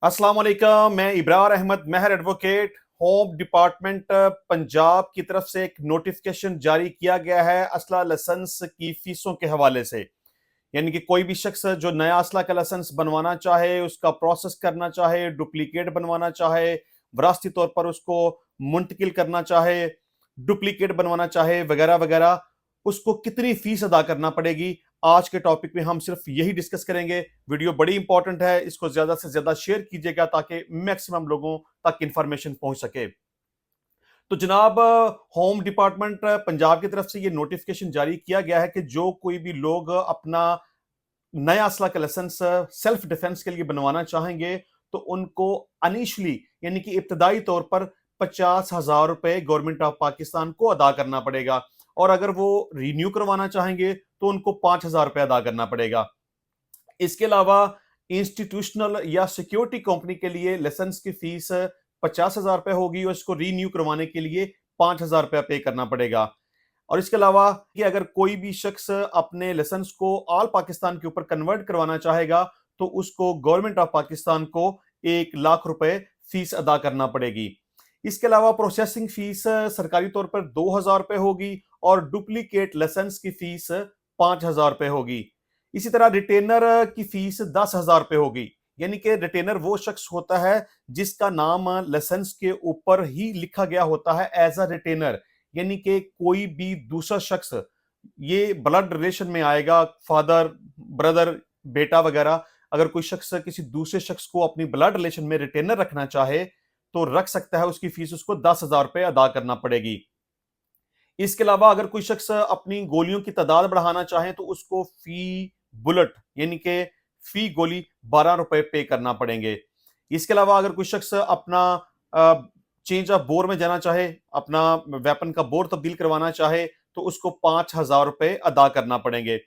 अस्सलाम वालेकुम। मैं इब्रार अहमद महर एडवोकेट। होम डिपार्टमेंट पंजाब की तरफ से एक नोटिफिकेशन जारी किया गया है असला लाइसेंस की फीसों के हवाले से। यानी कि कोई भी शख्स जो नया असला का लाइसेंस बनवाना चाहे, उसका प्रोसेस करना चाहे, डुप्लीकेट बनवाना चाहे, विरासती तौर पर उसको मुंतकिल करना चाहे, डुप्लीकेट बनवाना चाहे वगैरह वगैरह, उसको कितनी फीस अदा करना पड़ेगी, आज के टॉपिक में हम सिर्फ यही डिस्कस करेंगे। वीडियो बड़ी इंपॉर्टेंट है, इसको ज्यादा से ज्यादा शेयर कीजिएगा ताकि मैक्सिमम लोगों तक इंफॉर्मेशन पहुंच सके। तो जनाब, होम डिपार्टमेंट पंजाब की तरफ से ये नोटिफिकेशन जारी किया गया है कि जो कोई भी लोग अपना नया असला का लाइसेंस सेल्फ डिफेंस के लिए बनवाना चाहेंगे तो उनको अनिशली यानी कि इब्तदाई तौर पर 50,000 रुपए गवर्नमेंट ऑफ पाकिस्तान को अदा करना पड़ेगा, और अगर वो रिन्यू करवाना चाहेंगे तो उनको 5,000 रुपए अदा करना पड़ेगा। इसके अलावा इंस्टीट्यूशनल या सिक्योरिटी कंपनी के लिए लाइसेंस की फीस 50,000 रुपए होगी और इसको रीन्यू करवाने के लिए 5,000 रुपया पे करना पड़ेगा। और इसके अलावा कि अगर कोई भी शख्स अपने लाइसेंस को ऑल पाकिस्तान के ऊपर कन्वर्ट करवाना चाहेगा तो उसको गवर्नमेंट ऑफ पाकिस्तान को 1 लाख रुपए फीस अदा करना पड़ेगी। इसके अलावा प्रोसेसिंग फीस सरकारी तौर पर 2,000 रुपए होगी और डुप्लीकेट लाइसेंस की फीस 5,000 रुपए होगी। इसी तरह रिटेनर की फीस 10,000 रुपए होगी। यानी कि रिटेनर वो शख्स होता है जिसका नाम लाइसेंस के ऊपर ही लिखा गया होता है एज अ रिटेनर। यानी कि कोई भी दूसरा शख्स, ये ब्लड रिलेशन में आएगा, फादर, ब्रदर, बेटा वगैरह, अगर कोई शख्स किसी दूसरे शख्स को अपनी ब्लड रिलेशन में रिटेनर रखना चाहे तो रख सकता है। उसकी फीस उसको 10,000 रुपए अदा करना पड़ेगी। इसके अलावा अगर कोई शख्स अपनी गोलियों की तादाद बढ़ाना चाहे तो उसको फी बुलेट यानी कि फी गोली 12 रुपए पे करना पड़ेंगे। इसके अलावा अगर कोई शख्स अपना चेंज ऑफ बोर में जाना चाहे, अपना वेपन का बोर तब्दील करवाना चाहे तो उसको 5,000 रुपए अदा करना पड़ेंगे।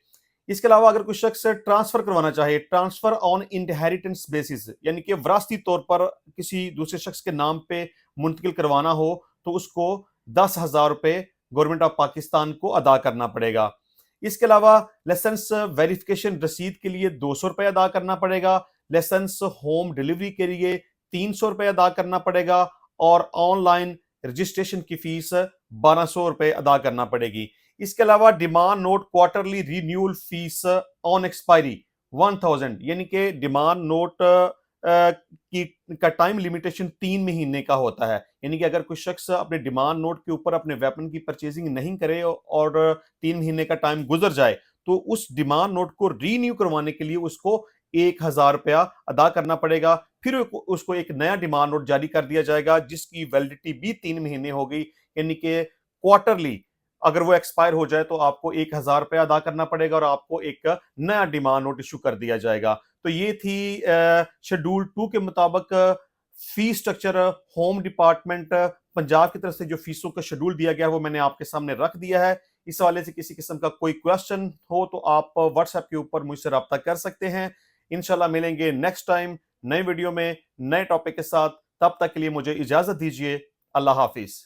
इसके अलावा अगर कोई शख्स ट्रांसफर करवाना चाहे, ट्रांसफर ऑन इनहेरिटेंस बेसिस यानी कि विरासती तौर पर किसी दूसरे शख्स के नाम पे मुंतकिल करवाना हो तो उसको 10,000 रुपए गवर्नमेंट ऑफ पाकिस्तान को अदा करना पड़ेगा। इसके अलावा लाइसेंस वेरिफिकेशन रसीद के लिए 200 रुपए अदा करना पड़ेगा। लाइसेंस होम डिलीवरी के लिए 300 रुपए अदा करना पड़ेगा और ऑनलाइन रजिस्ट्रेशन की फीस 1,200 रुपए अदा करना पड़ेगी। इसके अलावा demand note quarterly renewal fees on expiry 1,000 यानी कि डिमांड नोट की का टाइम लिमिटेशन 3 महीने का होता है। यानी कि अगर कोई शख्स अपने डिमांड नोट के ऊपर अपने वेपन की परचेजिंग नहीं करे और 3 महीने का टाइम गुजर जाए तो उस डिमांड नोट को रीन्यू करवाने के लिए उसको 1,000 रुपया अदा करना पड़ेगा। फिर उसको एक नया डिमांड नोट जारी कर दिया जाएगा जिसकी वैलिडिटी भी 3 महीने होगी। यानी कि क्वार्टरली अगर वो एक्सपायर हो जाए तो आपको 1,000 रुपया अदा करना पड़ेगा और आपको एक नया डिमांड नोट इशू कर दिया जाएगा। तो ये थी शेड्यूल 2 के मुताबिक fee structure. Home department Punjab की तरफ से जो फीसों का शेड्यूल दिया गया है वो मैंने आपके सामने रख दिया है। इस हवाले से किसी किस्म का कोई क्वेश्चन हो तो आप व्हाट्सएप के ऊपर मुझसे रब्ता कर सकते हैं। इंशाल्लाह मिलेंगे नेक्स्ट टाइम नए वीडियो में नए टॉपिक के साथ। तब तक के लिए मुझे इजाजत दीजिए। अल्लाह हाफिज।